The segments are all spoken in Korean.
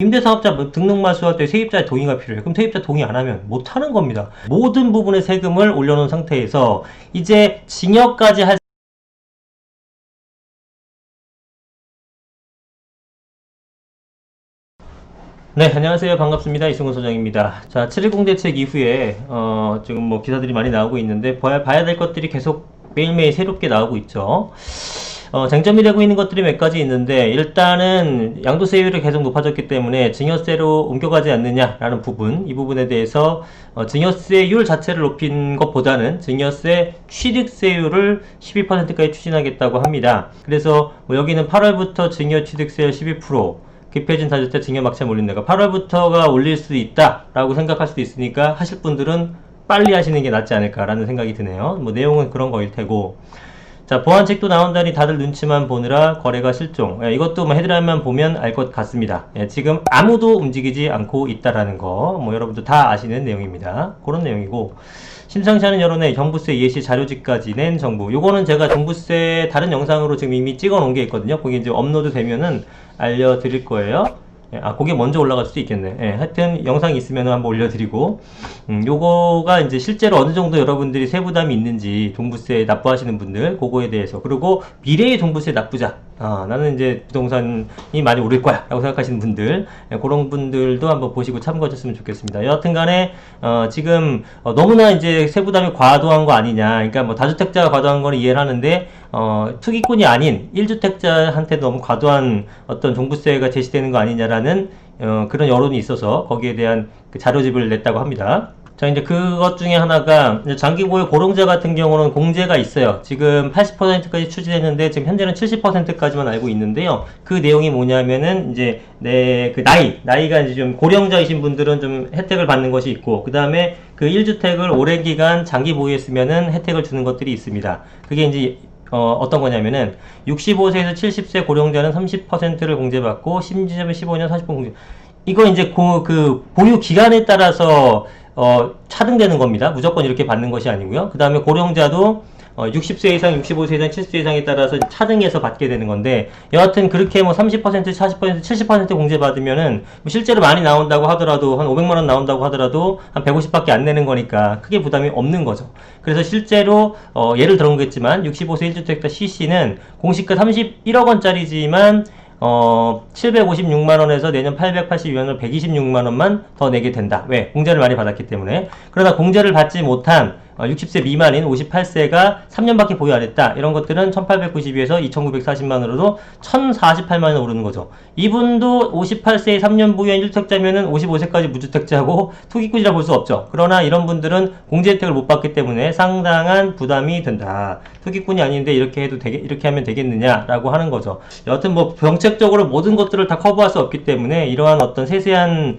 임대사업자 등록만 수할 때 세입자의 동의가 필요해요. 그럼 세입자 동의 안 하면 못 하는 겁니다. 모든 부분의 세금을 올려놓은 상태에서 이제 징역까지 할 네, 안녕하세요. 반갑습니다. 이승훈 소장입니다. 자, 7.10 대책 이후에, 지금 뭐 기사들이 많이 나오고 있는데, 봐야 될 것들이 계속 매일매일 새롭게 나오고 있죠. 쟁점이 되고 있는 것들이 몇 가지 있는데, 일단은 양도세율이 계속 높아졌기 때문에 증여세로 옮겨가지 않느냐라는 부분, 이 부분에 대해서, 증여세율 자체를 높인 것보다는 증여세 취득세율을 12%까지 추진하겠다고 합니다. 그래서 뭐 여기는 8월부터 증여취득세율 12%, 급해진 다주택 증여막차 올린다가 8월부터가 올릴 수 있다라고 생각할 수도 있으니까 하실 분들은 빨리 하시는 게 낫지 않을까라는 생각이 드네요. 뭐 내용은 그런 거일 테고. 자, 보완책도 나온다니 다들 눈치만 보느라 거래가 실종. 이것도 뭐 헤드라인만 보면 알 것 같습니다. 지금 아무도 움직이지 않고 있다라는 거, 뭐 여러분들 다 아시는 내용입니다. 그런 내용이고. 심상치 않은 여론에 경부세 예시 자료집까지 낸 정부. 요거는 제가 종부세 다른 영상으로 지금 이미 찍어 놓은 게 있거든요. 거기 이제 업로드 되면은 알려드릴 거예요. 그게 먼저 올라갈 수도 있겠네. 하여튼 영상이 있으면 한번 올려드리고, 요거가 이제 실제로 어느 정도 여러분들이 세부담이 있는지, 종부세 납부하시는 분들, 그거에 대해서. 그리고 미래의 종부세 납부자. 나는 이제 부동산이 많이 오를 거야. 라고 생각하시는 분들, 그런 분들도 한번 보시고 참고하셨으면 좋겠습니다. 여하튼 간에, 지금, 너무나 이제 세부담이 과도한 거 아니냐. 그러니까 뭐 다주택자가 과도한 거는 이해를 하는데, 투기꾼이 아닌 1주택자한테 너무 과도한 어떤 종부세가 제시되는 거 아니냐라는 그런 여론이 있어서 거기에 대한 그 자료집을 냈다고 합니다. 자, 이제 그것 중에 하나가 장기보유 고령자 같은 경우는 공제가 있어요. 지금 80%까지 추진했는데 지금 현재는 70%까지만 알고 있는데요. 그 내용이 뭐냐면은 이제 그 나이가 이제 좀 고령자이신 분들은 좀 혜택을 받는 것이 있고, 그 다음에 그 1주택을 오랜 기간 장기 보유했으면은 혜택을 주는 것들이 있습니다. 그게 이제 어떤 거냐면은 65세에서 70세 고령자는 30%를 공제받고 심지어는 15년 40% 공제. 이거 이제 그 보유 기간에 따라서 차등되는 겁니다. 무조건 이렇게 받는 것이 아니고요. 그 다음에 고령자도 60세 이상, 65세 이상, 70세 이상에 따라서 차등해서 받게 되는 건데, 여하튼 그렇게 뭐 30%, 40%, 70% 공제받으면은 뭐 실제로 많이 나온다고 하더라도, 한 500만원 나온다고 하더라도 한 150밖에 안 내는 거니까 크게 부담이 없는 거죠. 그래서 실제로 예를 들은 거겠지만 65세 1주택자 CC는 공시가 31억 원짜리지만 756만원에서 내년 882만원 126만원만 더 내게 된다. 왜? 공제를 많이 받았기 때문에. 그러나 공제를 받지 못한 60세 미만인 58세가 3년밖에 보유 안 했다. 이런 것들은 1892에서 2940만원으로 1048만원 오르는 거죠. 이분도 58세에 3년 보유한 1주택자면은 55세까지 무주택자고 투기꾼이라 볼 수 없죠. 그러나 이런 분들은 공제 혜택을 못 받기 때문에 상당한 부담이 된다. 투기꾼이 아닌데 이렇게 하면 되겠느냐라고 하는 거죠. 여하튼 뭐 정책적으로 모든 것들을 다 커버할 수 없기 때문에 이러한 어떤 세세한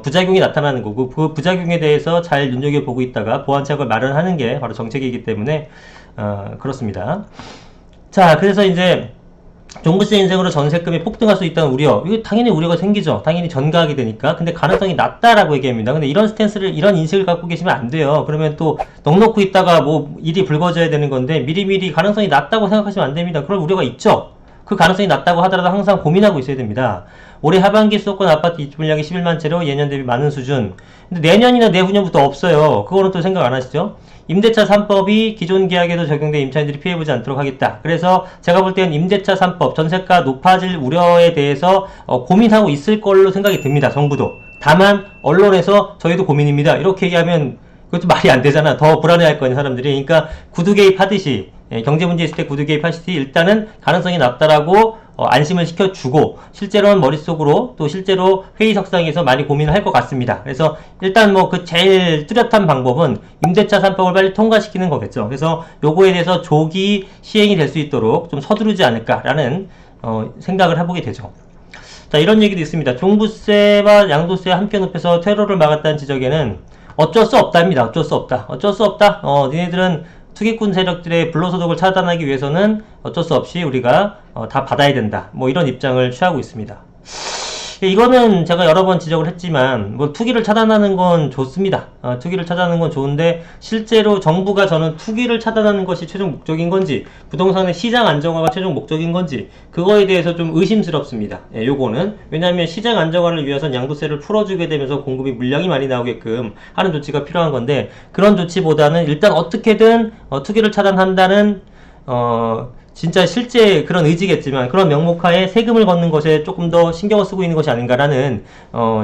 부작용이 나타나는 거고, 그 부작용에 대해서 잘 눈여겨보고 있다가 보완책을 마련하는 게 바로 정책이기 때문에 그렇습니다. 자, 그래서 이제 종부세 인상으로 전세금이 폭등할 수 있다는 우려, 이거 당연히 우려가 생기죠. 당연히 전가하게 되니까. 근데 가능성이 낮다라고 얘기합니다. 근데 이런 이런 인식을 갖고 계시면 안 돼요. 그러면 또 넋놓고 있다가 뭐 일이 불거져야 되는 건데 미리미리 가능성이 낮다고 생각하시면 안 됩니다. 그럴 우려가 있죠. 그 가능성이 낮다고 하더라도 항상 고민하고 있어야 됩니다. 올해 하반기 수도권 아파트 입주 물량이 11만 채로 예년 대비 많은 수준. 근데 내년이나 내후년부터 없어요. 그거는 또 생각 안 하시죠? 임대차 3법이 기존 계약에도 적용돼 임차인들이 피해보지 않도록 하겠다. 그래서 제가 볼 때는 임대차 3법, 전세가 높아질 우려에 대해서 고민하고 있을 걸로 생각이 듭니다. 정부도. 다만 언론에서 저희도 고민입니다. 이렇게 얘기하면 그것도 말이 안 되잖아. 더 불안해할 거니 사람들이. 그러니까 구두 개입하듯이, 경제 문제 있을 때 구두 개입하듯이 일단은 가능성이 낮다라고 안심을 시켜주고, 실제로는 머릿속으로 또 실제로 회의석상에서 많이 고민을 할 것 같습니다. 그래서 일단 뭐 그 제일 뚜렷한 방법은 임대차 3법을 빨리 통과시키는 거겠죠. 그래서 요거에 대해서 조기 시행이 될 수 있도록 좀 서두르지 않을까라는 생각을 해보게 되죠. 자, 이런 얘기도 있습니다. 종부세와 양도세 함께 높여서 테러를 막았다는 지적에는 어쩔 수 없답니다. 어쩔 수 없다. 어쩔 수 없다. 니네들은 투기꾼 세력들의 불로소득을 차단하기 위해서는 어쩔 수 없이 우리가 다 받아야 된다. 뭐 이런 입장을 취하고 있습니다. 이거는 제가 여러 번 지적을 했지만 뭐 투기를 차단하는 건 좋습니다. 투기를 차단하는 건 좋은데 실제로 정부가 저는 투기를 차단하는 것이 최종 목적인 건지 부동산의 시장 안정화가 최종 목적인 건지 그거에 대해서 좀 의심스럽습니다. 예, 요거는 왜냐하면 시장 안정화를 위해서는 양도세를 풀어주게 되면서 공급이 물량이 많이 나오게끔 하는 조치가 필요한 건데 그런 조치보다는 일단 어떻게든 투기를 차단한다는 진짜 실제 그런 의지겠지만 그런 명목하에 세금을 걷는 것에 조금 더 신경을 쓰고 있는 것이 아닌가라는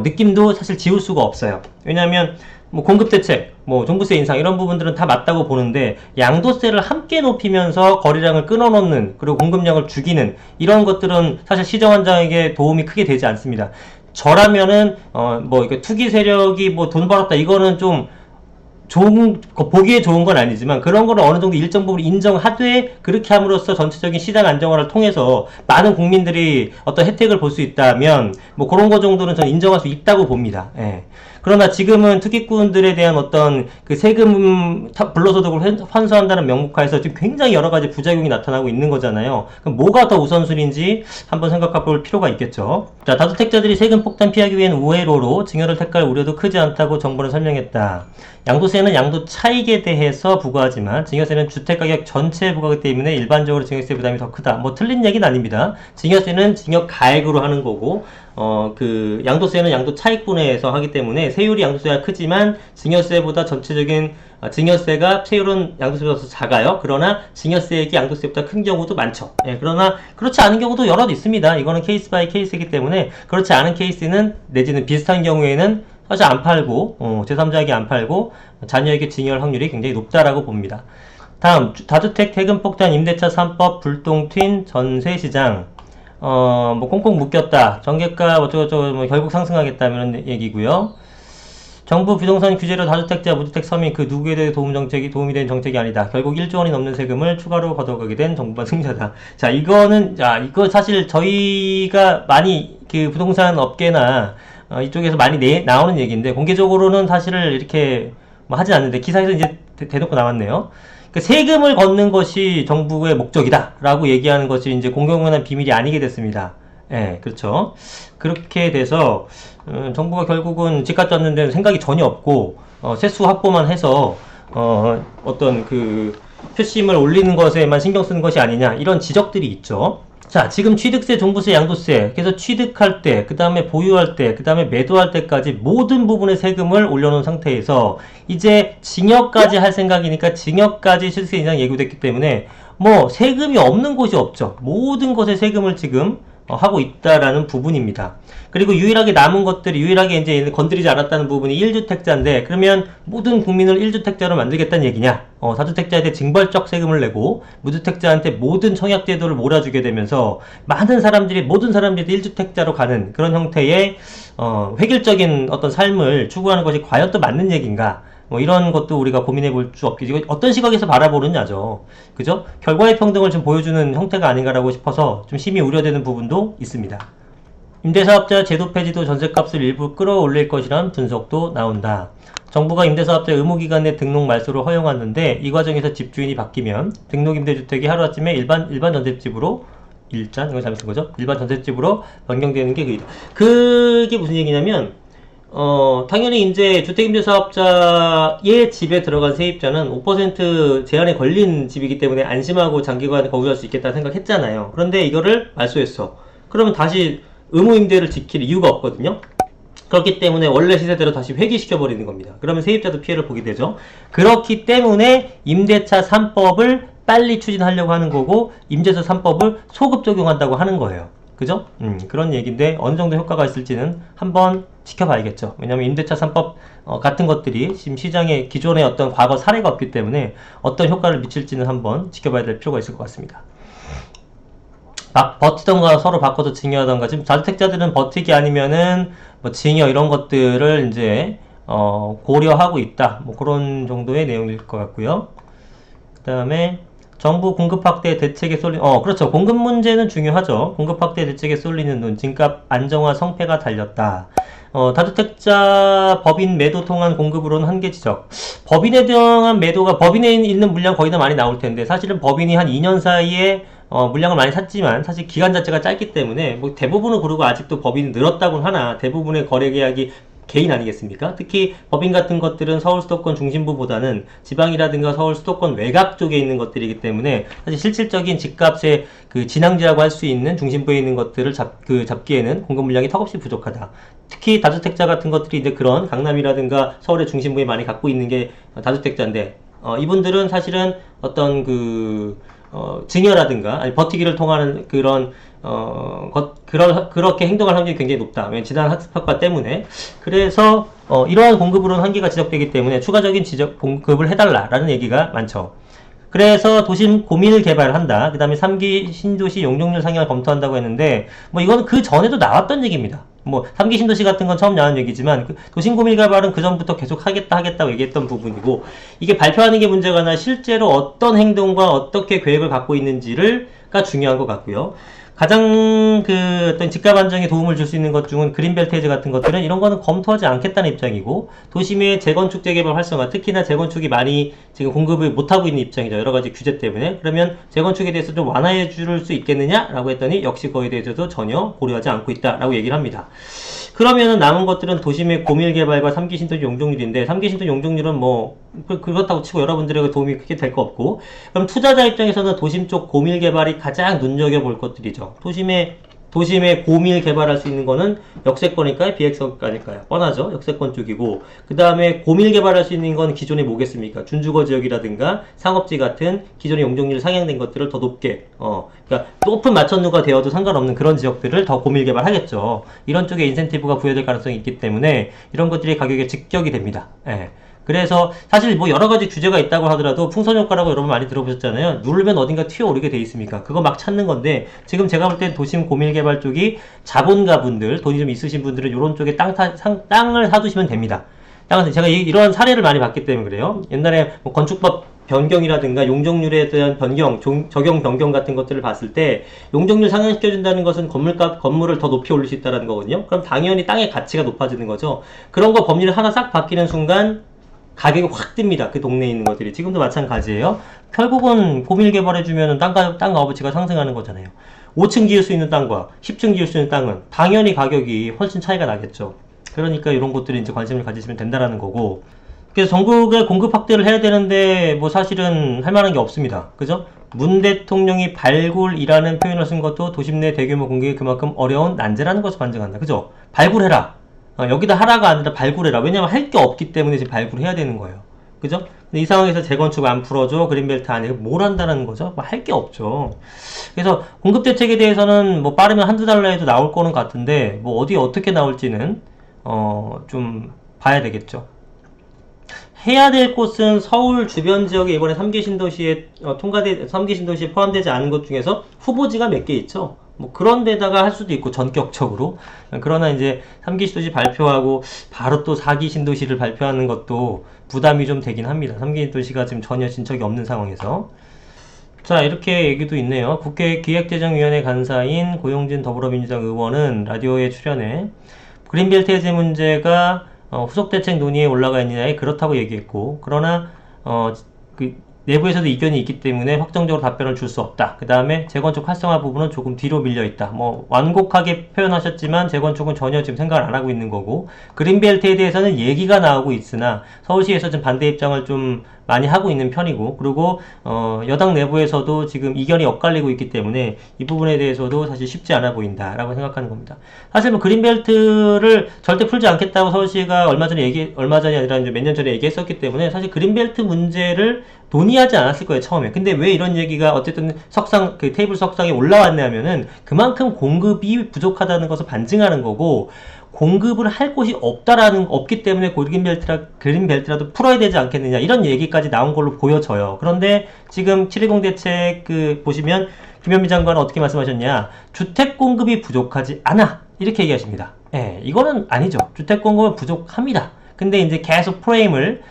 느낌도 사실 지울 수가 없어요. 왜냐하면 뭐 공급 대책, 뭐 종부세 인상 이런 부분들은 다 맞다고 보는데 양도세를 함께 높이면서 거래량을 끊어놓는 그리고 공급량을 죽이는 이런 것들은 사실 시장 안정에게 도움이 크게 되지 않습니다. 저라면은 뭐 이게 투기 세력이 뭐 돈 벌었다 이거는 좀 보기에 좋은 건 아니지만 그런 거를 어느 정도 일정 부분 인정하되 그렇게 함으로써 전체적인 시장 안정화를 통해서 많은 국민들이 어떤 혜택을 볼 수 있다면 뭐 그런 거 정도는 저는 인정할 수 있다고 봅니다. 예. 그러나 지금은 투기꾼들에 대한 어떤 그 세금 불로소득을 환수한다는 명목하에서 지금 굉장히 여러 가지 부작용이 나타나고 있는 거잖아요. 그럼 뭐가 더 우선순위인지 한번 생각해 볼 필요가 있겠죠. 자, 다주택자들이 세금 폭탄 피하기 위한 우회로로 증여를 택할 우려도 크지 않다고 정부는 설명했다. 양도세는 양도 차익에 대해서 부과하지만 증여세는 주택가격 전체에 부과하기 때문에 일반적으로 증여세 부담이 더 크다. 뭐 틀린 얘기는 아닙니다. 증여세는 증여가액으로 하는 거고 그 양도세는 양도 차익분해해서 하기 때문에 세율이 양도세가 크지만 증여세보다 전체적인 증여세가 세율은 양도세보다 더 작아요. 그러나 증여세액이 양도세보다 큰 경우도 많죠. 예, 그러나 그렇지 않은 경우도 여럿 있습니다. 이거는 케이스 바이 케이스이기 때문에 그렇지 않은 케이스는 내지는 비슷한 경우에는 사실 안 팔고 제3자에게 안 팔고 자녀에게 증여할 확률이 굉장히 높다라고 봅니다. 다음 다주택 세금 폭탄 임대차 3법 불똥 튄 전세시장 뭐 꽁꽁 묶였다 정개가 어쩌고저쩌고 뭐 결국 상승하겠다는 얘기고요. 정부 부동산 규제로 다주택자 무주택 서민 그 누구에도 도움이 된 정책이 아니다. 결국 1조 원이 넘는 세금을 추가로 걷어가게 된 정부만 승자다. 자, 이거 사실 저희가 많이 그 부동산 업계나 이쪽에서 많이 나오는 얘기인데 공개적으로는 사실을 이렇게 뭐 하진 않는데 기사에서 이제 대놓고 나왔네요. 그 세금을 걷는 것이 정부의 목적이다 라고 얘기하는 것이 이제 공공연한 비밀이 아니게 됐습니다. 예, 그렇죠. 그렇게 돼서 정부가 결국은 집값 잡는 데는 생각이 전혀 없고 세수 확보만 해서 어떤 그 표심을 올리는 것에만 신경 쓰는 것이 아니냐 이런 지적들이 있죠. 자, 지금 취득세, 종부세, 양도세, 그래서 취득할 때, 그 다음에 보유할 때, 그 다음에 매도할 때까지 모든 부분의 세금을 올려놓은 상태에서 이제 징역까지 할 생각이니까 징역까지 취득세 인상이 예고됐기 때문에 뭐 세금이 없는 곳이 없죠. 모든 것에 세금을 지금 하고 있다라는 부분입니다. 그리고 유일하게 남은 것들이 유일하게 이제 건드리지 않았다는 부분이 1주택자인데 그러면 모든 국민을 1주택자로 만들겠다는 얘기냐? 다주택자한테 징벌적 세금을 내고 무주택자한테 모든 청약제도를 몰아주게 되면서 모든 사람들이 1주택자로 가는 그런 형태의 획일적인 어떤 삶을 추구하는 것이 과연 또 맞는 얘기인가? 뭐 이런 것도 우리가 고민해 볼 수 없겠지. 이거 어떤 시각에서 바라보느냐죠. 그죠? 결과의 평등을 좀 보여주는 형태가 아닌가라고 싶어서 좀 심히 우려되는 부분도 있습니다. 임대사업자 제도 폐지도 전셋값을 일부 끌어올릴 것이란 분석도 나온다. 정부가 임대사업자 의무기간 내 등록 말소를 허용하는데 이 과정에서 집주인이 바뀌면 등록임대주택이 하루아침에 일반 전셋집으로 이건 잘못된 거죠? 일반 전셋집으로 변경되는 게 그이다. 그게 무슨 얘기냐면 당연히 이제 주택임대사업자의 집에 들어간 세입자는 5% 제한에 걸린 집이기 때문에 안심하고 장기간 거주할 수 있겠다 생각했잖아요. 그런데 이거를 말소했어. 그러면 다시 의무임대를 지킬 이유가 없거든요. 그렇기 때문에 원래 시세대로 다시 회귀시켜버리는 겁니다. 그러면 세입자도 피해를 보게 되죠. 그렇기 때문에 임대차 3법을 빨리 추진하려고 하는 거고 임대차 3법을 소급 적용한다고 하는 거예요. 그죠? 그런 얘기인데 어느 정도 효과가 있을지는 한번 지켜봐야겠죠. 왜냐면 임대차 3법 같은 것들이 지금 시장에 기존의 어떤 과거 사례가 없기 때문에 어떤 효과를 미칠지는 한번 지켜봐야 될 필요가 있을 것 같습니다. 버티던가 서로 바꿔서 징여하던가 지금 다주택자들은 버티기 아니면은 뭐 징여 이런 것들을 이제 고려하고 있다. 뭐 그런 정도의 내용일 것 같고요. 그 다음에 정부 공급 확대 대책에 쏠린 그렇죠. 공급 문제는 중요하죠. 공급 확대 대책에 쏠리는 눈, 집값 안정화 성패가 달렸다. 다주택자 법인 매도 통한 공급으로는 한계 지적. 법인에 대한 매도가 법인에 있는 물량 거의 다 많이 나올 텐데 사실은 법인이 한 2년 사이에 물량을 많이 샀지만 사실 기간 자체가 짧기 때문에 뭐 대부분은 그러고 아직도 법인이 늘었다고는 하나 대부분의 거래 계약이 개인 아니겠습니까? 특히 법인 같은 것들은 서울 수도권 중심부보다는 지방이라든가 서울 수도권 외곽 쪽에 있는 것들이기 때문에 사실 실질적인 집값의 그 진앙지라고 할 수 있는 중심부에 있는 것들을 잡기에는 공급 물량이 턱없이 부족하다. 특히 다주택자 같은 것들이 이제 그런 강남이라든가 서울의 중심부에 많이 갖고 있는 게 다주택자인데 이분들은 사실은 어떤 증여라든가 아니 버티기를 통하는 그렇게 행동할 확률이 굉장히 높다. 왜냐면 지난 학습 효과 때문에. 그래서 이러한 공급으로는 한계가 지적되기 때문에 추가적인 공급을 해달라라는 얘기가 많죠. 그래서 도심 고밀 개발을 한다. 그 다음에 3기 신도시 용적률 상향을 검토한다고 했는데, 뭐 이건 그 전에도 나왔던 얘기입니다. 뭐 3기 신도시 같은 건 처음 나온 얘기지만 도심 고밀 개발은 그 전부터 계속 하겠다고 얘기했던 부분이고, 이게 발표하는 게 문제가 아니라 실제로 어떤 행동과 어떻게 계획을 갖고 있는지가 중요한 것 같고요. 가장 어떤 집값 안정에 도움을 줄 수 있는 것 중은 그린벨트 해제 같은 것들은 이런 거는 검토하지 않겠다는 입장이고, 도심의 재건축 재개발 활성화, 특히나 재건축이 많이 지금 공급을 못하고 있는 입장이죠. 여러 가지 규제 때문에. 그러면 재건축에 대해서 좀 완화해 줄 수 있겠느냐라고 했더니 역시 그거에 대해서도 전혀 고려하지 않고 있다라고 얘기를 합니다. 그러면은 남은 것들은 도심의 고밀 개발과 3기 신도시 용적률인데, 3기 신도시 용적률은 뭐 그렇다고 치고 여러분들에게 도움이 크게 될 거 없고, 그럼 투자자 입장에서는 도심 쪽 고밀 개발이 가장 눈여겨볼 것들이죠. 도심의 고밀 개발할 수 있는 거는 역세권일까요? 비핵세권일까요? 뻔하죠. 역세권 쪽이고, 그 다음에 고밀 개발할 수 있는 건 기존에 뭐겠습니까? 준주거 지역이라든가 상업지 같은 기존의 용적률 상향된 것들을 더 높게, 그러니까 높은 맞천루가 되어도 상관없는 그런 지역들을 더 고밀 개발하겠죠. 이런 쪽에 인센티브가 부여될 가능성이 있기 때문에 이런 것들이 가격에 직격이 됩니다. 예. 그래서 사실 뭐 여러 가지 규제가 있다고 하더라도 풍선 효과라고 여러분 많이 들어보셨잖아요. 누르면 어딘가 튀어오르게 돼 있습니까? 그거 막 찾는 건데, 지금 제가 볼 땐 도심 고밀 개발 쪽이 자본가 분들, 돈이 좀 있으신 분들은 이런 쪽에 땅을 사두시면 됩니다. 제가 이런 사례를 많이 봤기 때문에 그래요. 옛날에 뭐 건축법 변경이라든가 용적률에 대한 적용 변경 같은 것들을 봤을 때 용적률 상향시켜준다는 것은 건물을 더 높이 올릴 수 있다는 거거든요. 그럼 당연히 땅의 가치가 높아지는 거죠. 그런 거 법률 하나 싹 바뀌는 순간 가격이 확 뜹니다. 그 동네에 있는 것들이. 지금도 마찬가지예요. 결국은 고밀 개발해주면 땅 값어치가 상승하는 거잖아요. 5층 지을 수 있는 땅과 10층 지을 수 있는 땅은 당연히 가격이 훨씬 차이가 나겠죠. 그러니까 이런 것들이 이제 관심을 가지시면 된다라는 거고, 그래서 전국에 공급 확대를 해야 되는데 뭐 사실은 할 만한 게 없습니다. 그죠? 문 대통령이 발굴이라는 표현을 쓴 것도 도심 내 대규모 공급이 그만큼 어려운 난제라는 것을 반증한다. 그죠? 발굴해라. 여기다 하라가 아니라 발굴해라. 왜냐면 할 게 없기 때문에 지금 발굴해야 되는 거예요. 그죠? 근데 이 상황에서 재건축 안 풀어줘. 그린벨트 안에 뭘 한다는 거죠? 뭐 할 게 없죠. 그래서 공급 대책에 대해서는 뭐 빠르면 한두 달 내에도 나올 거는 같은데, 뭐 어디 어떻게 나올지는 좀 봐야 되겠죠. 해야 될 곳은 서울 주변 지역에 이번에 3기 신도시에 3기 신도시에 포함되지 않은 것 중에서 후보지가 몇 개 있죠. 뭐 그런 데다가 할 수도 있고 전격적으로. 그러나 이제 3기 신도시 발표하고 바로 또 4기 신도시를 발표하는 것도 부담이 좀 되긴 합니다. 3기 신도시가 지금 전혀 진척이 없는 상황에서. 자, 이렇게 얘기도 있네요. 국회 기획재정위원회 간사인 고용진 더불어민주당 의원은 라디오에 출연해 그린벨트 해제 문제가 후속 대책 논의에 올라가 있느냐에 그렇다고 얘기했고, 그러나 내부에서도 이견이 있기 때문에 확정적으로 답변을 줄 수 없다. 그 다음에 재건축 활성화 부분은 조금 뒤로 밀려 있다. 뭐 완곡하게 표현하셨지만 재건축은 전혀 지금 생각을 안 하고 있는 거고, 그린벨트에 대해서는 얘기가 나오고 있으나 서울시에서 좀 반대 입장을 좀 많이 하고 있는 편이고, 그리고 여당 내부에서도 지금 이견이 엇갈리고 있기 때문에 이 부분에 대해서도 사실 쉽지 않아 보인다라고 생각하는 겁니다. 사실 뭐 그린벨트를 절대 풀지 않겠다고 서울시가 얼마 전이 아니라 이제 몇 년 전에 얘기했었기 때문에 사실 그린벨트 문제를 논의하지 않았을 거예요, 처음에. 근데 왜 이런 얘기가 어쨌든 테이블 석상에 올라왔냐면은 그만큼 공급이 부족하다는 것을 반증하는 거고, 공급을 할 곳이 없기 때문에 그린벨트라도 풀어야 되지 않겠느냐, 이런 얘기까지 나온 걸로 보여져요. 그런데 지금 710 대책 보시면 김현미 장관은 어떻게 말씀하셨냐, 주택 공급이 부족하지 않아, 이렇게 얘기하십니다. 이거는 아니죠. 주택 공급은 부족합니다. 근데 이제 계속 프레임을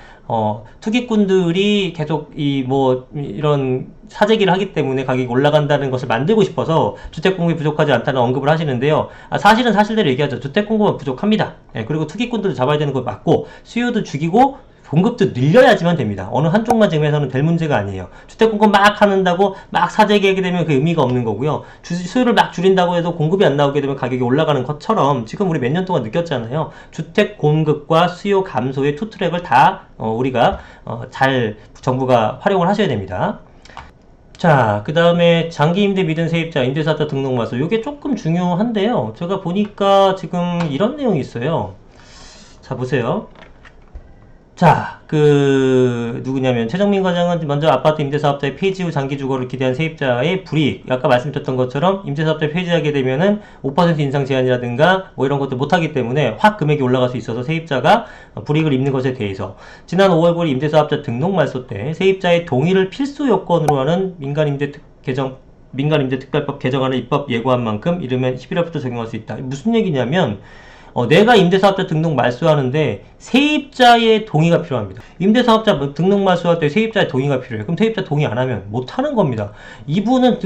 투기꾼들이 계속 이런 사재기를 하기 때문에 가격이 올라간다는 것을 만들고 싶어서 주택 공급이 부족하지 않다는 언급을 하시는데요. 사실은 사실대로 얘기하죠. 주택 공급은 부족합니다. 그리고 투기꾼들도 잡아야 되는 거 맞고, 수요도 죽이고 공급도 늘려야지만 됩니다. 어느 한쪽만 지금 해서는 될 문제가 아니에요. 주택 공급 막 하는다고 막 사재 계획이 되면 그 의미가 없는 거고요. 수요를 막 줄인다고 해도 공급이 안 나오게 되면 가격이 올라가는 것처럼 지금 우리 몇 년 동안 느꼈잖아요. 주택 공급과 수요 감소의 투 트랙을 다 우리가 잘 정부가 활용을 하셔야 됩니다. 자, 그 다음에 장기 임대 미든 세입자 임대사업자 등록 말소, 이게 조금 중요한데요. 제가 보니까 지금 이런 내용이 있어요. 자, 보세요. 자, 누구냐면, 최정민 과장은 먼저 아파트 임대사업자의 폐지 후 장기주거를 기대한 세입자의 불이익, 아까 말씀드렸던 것처럼 임대사업자 폐지하게 되면은 5% 인상 제한이라든가 뭐 이런 것들 못하기 때문에 확 금액이 올라갈 수 있어서 세입자가 불이익을 입는 것에 대해서 지난 5월 9일 임대사업자 등록 말소 때 세입자의 동의를 필수 요건으로 하는 민간임대특별법 개정안을 입법 예고한 만큼 이르면 11월부터 적용할 수 있다. 무슨 얘기냐면, 내가 임대사업자 등록 말소하는데 세입자의 동의가 필요합니다. 임대사업자 등록 말소할 때 세입자의 동의가 필요해요. 그럼 세입자 동의 안 하면 못 하는 겁니다. 이분은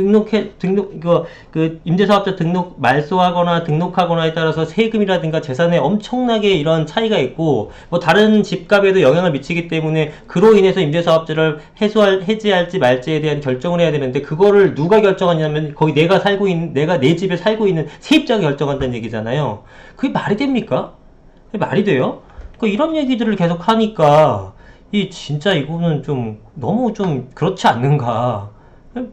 임대사업자 등록 말소하거나 등록하거나에 따라서 세금이라든가 재산에 엄청나게 이런 차이가 있고, 뭐 다른 집값에도 영향을 미치기 때문에 그로 인해서 임대사업자를 해지할지 말지에 대한 결정을 해야 되는데, 그거를 누가 결정하냐면 거기 내가 내 집에 살고 있는 세입자가 결정한다는 얘기잖아요. 그게 말이 됩니까? 그게 말이 돼요? 이런 얘기들을 계속 하니까 진짜 이거는 좀 너무 좀 그렇지 않는가?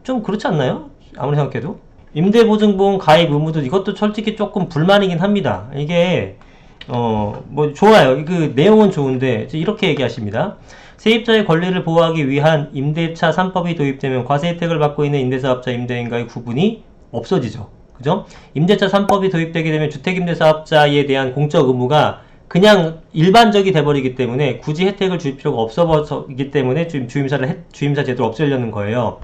좀 그렇지 않나요? 아무리 생각해도 임대보증보험 가입 의무도 이것도 솔직히 조금 불만이긴 합니다. 이게 뭐 좋아요. 그 내용은 좋은데 이렇게 얘기하십니다. 세입자의 권리를 보호하기 위한 임대차 3법이 도입되면 과세 혜택을 받고 있는 임대사업자 임대인과의 구분이 없어지죠. 그죠? 임대차 3법이 도입되게 되면 주택임대사업자에 대한 공적 의무가 그냥 일반적이 돼버리기 때문에 굳이 혜택을 줄 필요가 없어지기 때문에 주임사 제도를 없애려는 거예요.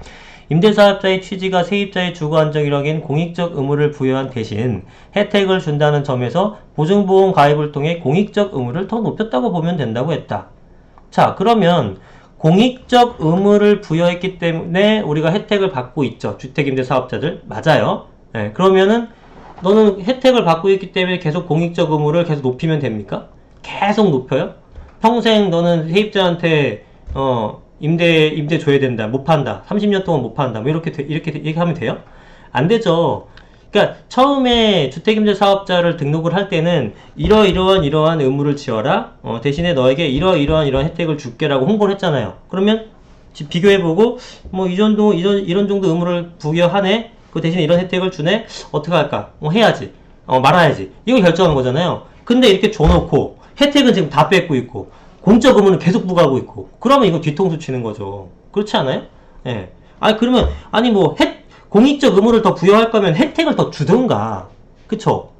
임대사업자의 취지가 세입자의 주거 안정이라기엔 공익적 의무를 부여한 대신 혜택을 준다는 점에서 보증보험 가입을 통해 공익적 의무를 더 높였다고 보면 된다고 했다. 자, 그러면 공익적 의무를 부여했기 때문에 우리가 혜택을 받고 있죠. 주택임대사업자들. 맞아요. 네, 그러면은 너는 혜택을 받고 있기 때문에 계속 공익적 의무를 계속 높이면 됩니까? 계속 높여요? 평생 너는 세입자한테 임대 줘야 된다. 못 판다. 30년 동안 못 판다. 뭐 이렇게 하면 돼요? 안 되죠. 그러니까 처음에 주택임대사업자를 등록을 할 때는 이러한 의무를 지어라. 대신에 너에게 이런 혜택을 줄게라고 홍보를 했잖아요. 그러면 비교해보고 뭐 이런 정도 의무를 부여하네. 그 대신에 이런 혜택을 주네? 어떻게 할까? 해야지. 말아야지. 이걸 결정하는 거잖아요. 근데 이렇게 줘놓고, 혜택은 지금 다 뺏고 있고, 공적 의무는 계속 부과하고 있고, 그러면 이거 뒤통수 치는 거죠. 그렇지 않아요? 예. 공익적 의무를 더 부여할 거면 혜택을 더 주든가. 그쵸?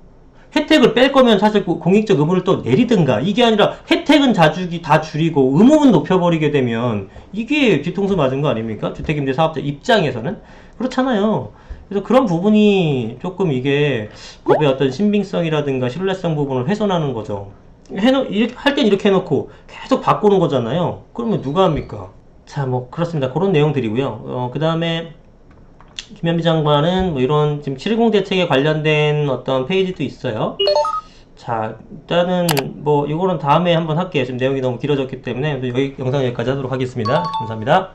혜택을 뺄 거면 사실 공익적 의무를 또 내리든가. 이게 아니라 혜택은 다 줄이고 의무는 높여버리게 되면 이게 뒤통수 맞은 거 아닙니까? 주택임대사업자 입장에서는. 그렇잖아요. 그래서 그런 부분이 조금 이게 법의 어떤 신빙성이라든가 신뢰성 부분을 훼손하는 거죠. 할 땐 이렇게 해놓고 계속 바꾸는 거잖아요. 그러면 누가 합니까? 자, 뭐 그렇습니다. 그런 내용들이고요. 그 다음에 김현미 장관은 뭐 이런 지금 710 대책에 관련된 어떤 페이지도 있어요. 자, 일단은 뭐 이거는 다음에 한번 할게요. 지금 내용이 너무 길어졌기 때문에 영상 여기까지 하도록 하겠습니다. 감사합니다.